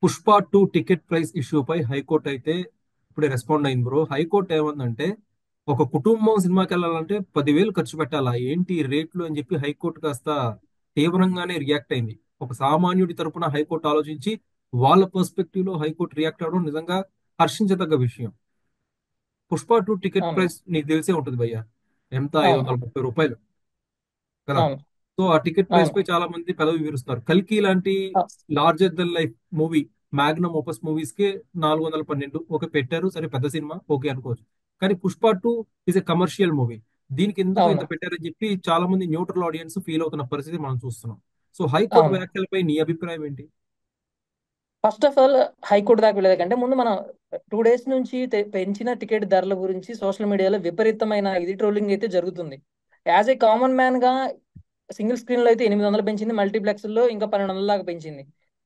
Pushpa 2 ticket price ఇష్యూపై high court అయితే ఇప్పుడే respond అయింది బ్రో. హైకోర్టు ఏమందంటే ఒక కుటుంబం సినిమాకి వెళ్ళాలంటే 10,000 ఖర్చు పెట్టాలా ఏంటి ఈ రేట్లు అని చెప్పి హైకోర్టు కాస్త తీవ్రంగానే రియాక్ట్ అయింది. ఒక సామాన్యుడి తరపున హైకోర్టు ఆలోచించి వాళ్ళ పర్స్పెక్టివ్ లో హైకోర్టు రియాక్ట్ అవ్వడం నిజంగా హర్షించదగ్గ విషయం. పుష్ప 2 టికెట్ అవును. ప్రైస్ నీకు తెలిసే ఉంటుంది భయ్య. ఎంత? ఐదు అవును. వందల ముప్పై రూపాయలు కదా. అవును. సో ఆ టికెట్ ప్రైస్ అవును. పై చాలా మంది పెదవి విరుస్తున్నారు. కల్కి లాంటి a- larger than life movie, magnum opus movies కే 412 ఓకే పెట్టారు, సరే పెద్ద సినిమా ఓకే అనుకోవచ్చు. కానీ Pushpa 2 is a commercial movie. దీనికి ఎందుకు ఇంత అవును. పెట్టారని చెప్పి చాలా మంది న్యూట్రల్ ఆడియన్స్ ఫీల్ అవుతున్న పరిస్థితి మనం చూస్తున్నాం. సో హైకోర్టు అవును. వ్యాఖ్యలపై నీ అభిప్రాయం ఏంటి? ఫస్ట్ ఆఫ్ ఆల్, హైకోర్టు దాకా వెళ్ళే కంటే ముందు మనం 2 డేస్ నుంచి పెంచిన టికెట్ ధరల గురించి సోషల్ మీడియాలో విపరీతమైన ఇది ట్రోలింగ్ అయితే జరుగుతుంది. యాజ్ ఏ కామన్ మ్యాన్ గా సింగిల్ స్క్రీన్ లో అయితే 800 పెంచింది, మల్టీప్లెక్స్ లో ఇంకా 1200 దాకా పెంచింది.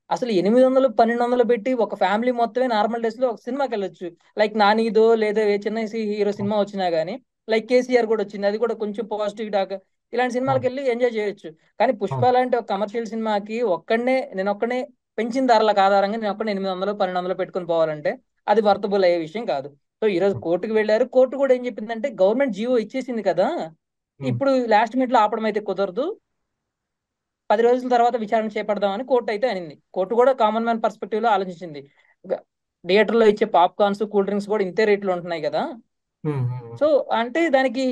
అసలు 800 1200 పెట్టి ఒక ఫ్యామిలీ మొత్తమే నార్మల్ డేస్ లో ఒక సినిమాకి వెళ్ళొచ్చు. లైక్ నానిదో లేదా ఏ చిన్న హీరో అవును. సినిమా వచ్చినా గానీ, లైక్ కేసీఆర్ కూడా వచ్చింది, అది కూడా కొంచెం పాజిటివ్ డాక్, ఇలాంటి సినిమాలకు అవును. వెళ్ళి ఎంజాయ్ చేయొచ్చు. కానీ పుష్ప అవును. లాంటి ఒక కమర్షియల్ సినిమాకి నేను ఒక్కనే పెంచిన ధరలకు ఆధారంగా నేను ఒక్కనే 800 1200 పెట్టుకొని పోవాలంటే అది వర్తబుల్ అయ్యే విషయం కాదు. సో ఈ రోజు కోర్టుకు వెళ్ళారు. కోర్టు కూడా ఏం చెప్పిందంటే గవర్నమెంట్ జియో ఇచ్చేసింది కదా, ఉమ్. ఇప్పుడు లాస్ట్ మినిట్ లో ఆపడం అయితే కుదరదు, 10 రోజుల తర్వాత విచారణ చేపడదామని కోర్టు అయితే అనింది. కోర్టు కూడా కామన్ మ్యాన్ పర్స్పెక్టివ్ లో ఆలోచించింది. థియేటర్ లో ఇచ్చే పాప్కార్న్స్ కూల్ డ్రింక్స్ కూడా ఇంతే రేట్లు ఉంటున్నాయి కదా. ఉమ్. ఉమ్. సో అంటే దానికి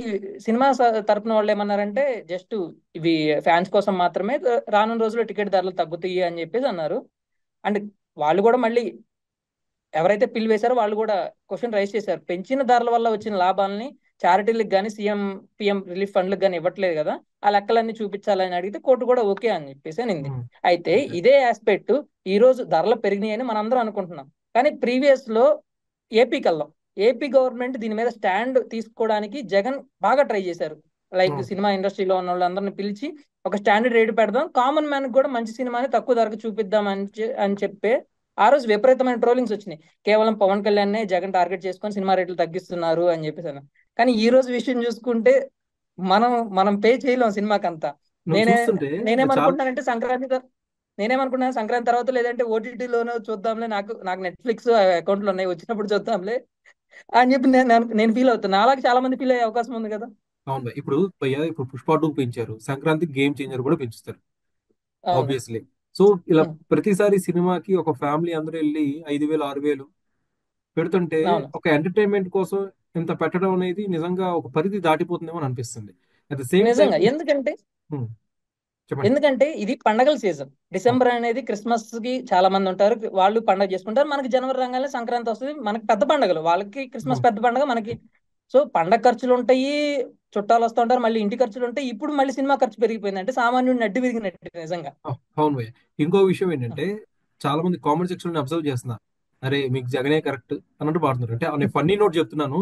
సినిమా తరపున వాళ్ళు ఏమన్నారంటే జస్ట్ ఇవి ఫ్యాన్స్ కోసం మాత్రమే, రానున్న రోజుల్లో టికెట్ ధరలు తగ్గుతాయి అని చెప్పేసి అన్నారు. అండ్ వాళ్ళు కూడా మళ్ళీ ఎవరైతే పిల్ వేశారో వాళ్ళు కూడా క్వశ్చన్ రైజ్ చేశారు, పెంచిన ధరల వల్ల వచ్చిన లాభాలని చారిటీలకు కానీ సీఎం పిఎం రిలీఫ్ ఫండ్లకు కానీ ఇవ్వట్లేదు కదా, ఆ లెక్కలన్నీ చూపించాలని అడిగితే కోర్టు కూడా ఓకే అని చెప్పేసి అనింది. ఉమ్. అయితే ఓకే. ఇదే ఆస్పెక్ట్ ఈ రోజు ధరలు పెరిగినాయని మనందరం అనుకుంటున్నాం. కానీ ప్రీవియస్ లో ఏపీకి వెళ్దాం. ఏపీ గవర్నమెంట్ దీని మీద స్టాండ్ తీసుకోవడానికి జగన్ బాగా ట్రై చేశారు. లైక్ అవును. సినిమా ఇండస్ట్రీలో ఉన్న వాళ్ళందరినీ పిలిచి ఒక స్టాండర్డ్ రేటు పెడదాం, కామన్ మ్యాన్ కూడా మంచి సినిమాని తక్కువ ధరకు చూపిద్దాం అని చెప్పి ఆ రోజు విపరీతమైన ట్రోలింగ్స్ వచ్చినాయి. కేవలం పవన్ కళ్యాణ్ జగన్ టార్గెట్ చేసుకొని సినిమా రేట్లు తగ్గిస్తున్నారు అని చెప్పేసి అన్నారు. కానీ ఈ రోజు విషయం చూసుకుంటే మనం మనం పే చేయలేం సినిమాకి అంతా. నువ్వు నేనే చూస్తుంటే చాలా. నేనేమనుకుంటున్నానంటే నేనేమనుకున్నాను సంక్రాంతి తర్వాత లేదంటే ఓటీటీలోనో చూద్దాంలే, నాకు నాకు నెట్ఫ్లిక్స్ అకౌంట్లు ఉన్నాయి, వచ్చినప్పుడు చూద్దాంలే అని చెప్పి నేను ఫీల్ అవుతున్నా. అలాగే చాలా మంది ఫీల్ అయ్యే అవకాశం ఉంది కదా. అవును భయ్య. ఇప్పుడు భయ్య ఇప్పుడు పుష్ప 2 పెంచారు, సంక్రాంతి గేమ్ చేంజర్ కూడా పెంచుతారు అవును. ఆబ్వియస్లీ. సో ఇలా ఉం. ప్రతిసారి సినిమాకి ఒక ఫ్యామిలీ అందరూ వెళ్ళి 5,000 6,000 పెడుతుంటే అవును. ఒక ఎంటర్టైన్మెంట్ కోసం ఇంత పెట్టడం అనేది నిజంగా ఒక పరిధి దాటిపోతుందేమో అని అనిపిస్తుంది. At the same time. నిజంగా. చెప్పండి. ఎందుకంటే ఇది పండగల సీజన్. అవును. డిసెంబర్ అనేది క్రిస్మస్ కి చాలా మంది ఉంటారు, వాళ్ళు పండగ చేసుకుంటారు. మనకి జనవరి రంగానే సంక్రాంతి వస్తుంది, మనకి పెద్ద పండగలు, వాళ్ళకి క్రిస్మస్ అవును. పెద్ద పండగ, మనకి సో పండగ ఖర్చులు ఉంటాయి, చుట్టాలు వస్తూ ఉంటారు, మళ్ళీ ఇంటి ఖర్చులు ఉంటాయి. ఇప్పుడు మళ్ళీ సినిమా ఖర్చు పెరిగిపోయింది అంటే సామాన్యుడిని అడ్డు విరిగినట్టు నిజంగా. అవును భయ్య. ఇంకో విషయం ఏంటంటే చాలా మంది కామెంట్ సెక్షన్ అబ్జర్వ్ చేస్తున్నా, అరే మీకు జగనే కరెక్ట్ అన్నట్టు పాడుతున్నారు. అంటే అనే ఫన్నీ నోట్ చెప్తున్నాను,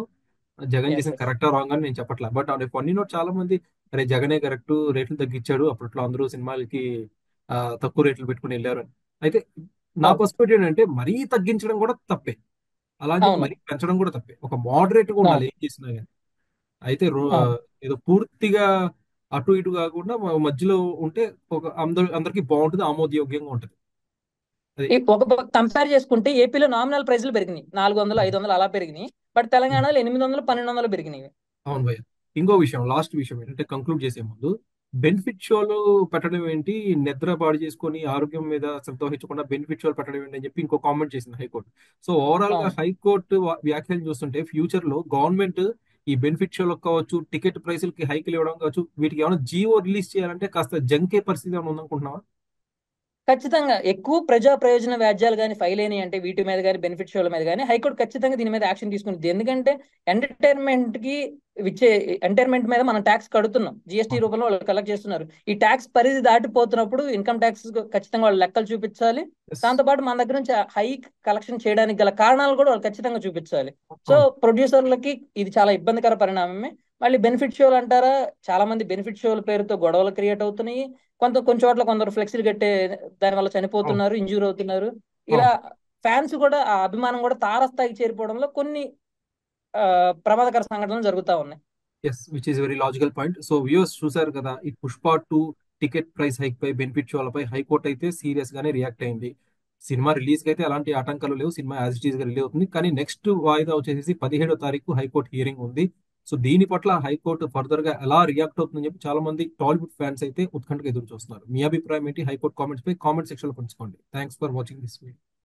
జగన్ ఎస్. చేసిన ఎస్. కరెక్టా రాంగ్ అని నేను చెప్పట్లా. బట్ అనే ఫన్నీ నోట్ చాలా మంది అరే జగనే కరెక్ట్, రేట్లు తగ్గించాడు, అప్పట్లో అందరూ సినిమాలకి తక్కువ రేట్లు పెట్టుకుని వెళ్ళారు అని. అయితే నా అవును. పర్స్పెక్టివ్ ఏంటంటే మరీ తగ్గించడం కూడా తప్పే, అలా అని చెప్పి అవును. మరీ పెంచడం కూడా తప్పే. ఒక మోడరేట్ గా ఉండాలి అవును. ఏం చేసినా కానీ. అయితే అవును. ఏదో పూర్తిగా అటు ఇటు కాకుండా మధ్యలో ఉంటే ఒక అందరికి బాగుంటుంది, ఆమోదయోగ్యంగా ఉంటది. అది. ఒక కంపేర్ చేసుకుంటే ఏపీలో నామినల్ ప్రైస్లు పెరిగినాయి, 400 500 అలా పెరిగినాయి. బట్ ఉమ్. తెలంగాణలో 800 1200 పెరిగినాయి. అవును భయ్య. ఇంకో విషయం, లాస్ట్ విషయం ఏంటంటే కంక్లూడ్ చేసే ముందు, బెనిఫిట్ షోలు పెట్టడం ఏంటి, నిద్ర పాడు చేసుకొని ఆరోగ్యం మీద శ్రద్ధ వహించకుండా బెనిఫిట్ షోలు పెట్టడం ఏంటి అని చెప్పి ఇంకో కామెంట్ చేసింది హైకోర్టు. సో ఓవరాల్ గా అవును. హైకోర్టు వ్యాఖ్యలు చూస్తుంటే ఫ్యూచర్ లో గవర్నమెంట్ ఈ బెనిఫిట్ షోలకు కావచ్చు, టికెట్ ప్రైసులకి హైకులు ఇవ్వడం కావచ్చు, వీటికి ఏమైనా జీవో రిలీజ్ చేయాలంటే కాస్త జంకే పరిస్థితి ఏమైనా ఉందనుకుంటున్నావా? ఖచ్చితంగా ఎక్కువ ప్రజా ప్రయోజన వ్యాజ్యాలు కానీ ఫైల్ అయినాయి అంటే వీటి మీద కానీ బెనిఫిట్ షోల మీద కానీ హైకోర్టు ఖచ్చితంగా దీని మీద యాక్షన్ తీసుకుంటుంది. ఎందుకంటే ఎంటర్టైన్మెంట్ కి ఇచ్చే ఎంటర్టైన్మెంట్ మీద మనం ట్యాక్స్ కడుతున్నాం, జిఎస్టీ అవును. రూపంలో వాళ్ళు కలెక్ట్ చేస్తున్నారు. ఈ ట్యాక్స్ పరిధి దాటిపోతున్నప్పుడు ఇన్కమ్ ట్యాక్స్ ఖచ్చితంగా వాళ్ళు లెక్కలు చూపించాలి. ఎస్. దాంతోపాటు మన దగ్గర నుంచి హై కలెక్షన్ చేయడానికి గల కారణాలు కూడా వాళ్ళు ఖచ్చితంగా చూపించాలి. సో అవును. ప్రొడ్యూసర్లకి ఇది చాలా ఇబ్బందికర పరిణామమే. మళ్ళీ బెనిఫిట్ షోలు అంటారా, చాలా మంది బెనిఫిట్ షోల పేరుతో గొడవలు క్రియేట్ అవుతున్నాయి. కొంచెం చోట్ల కొందరు ఫ్లెక్సీలు కట్టే దాని వల్ల అవును. చనిపోతున్నారు, ఇంజూర్ అవుతున్నారు. ఇలా అవును. ఫ్యాన్స్ కూడా ఆ అభిమానం కూడా తారస్థాయికి చేరిపోవడంలో కొన్ని ప్రమాదకర సంఘటనలు జరుగుతా ఉన్నాయి. Yes, which is very logical point. So views చూసారు కదా, ఈ పుష్ప 2 టికెట్ ప్రైస్ హైక్ పై, బెనిఫిట్ షోలపై హైకోర్టు అయితే సీరియస్ గానే రియాక్ట్ అయింది. సినిమా రిలీజ్ కి అయితే ఎలాంటి ఆటంకాలు లేవు. సినిమా యాజ్ ఇట్ ఈస్ గా రిలీజ్ అవుతుంది. కానీ నెక్స్ట్ వాయిదా వచ్చేసి 17వ తారీఖు హైకోర్టు హియరింగ్ ఉంది. సో దీని పట్ల హైకోర్టు ఫర్దర్ గా ఎలా రియాక్ట్ అవుతుందని చెప్పి చాలా మంది టాలీవుడ్ ఫ్యాన్స్ అయితే ఉత్కంఠగా ఎదురు చూస్తున్నారు. మీ అభిప్రాయం ఏంటి? హైకోర్టు కామెంట్స్ పై కామెంట్ సెక్షన్ లో పంచుకోండి. Thanks for watching this video.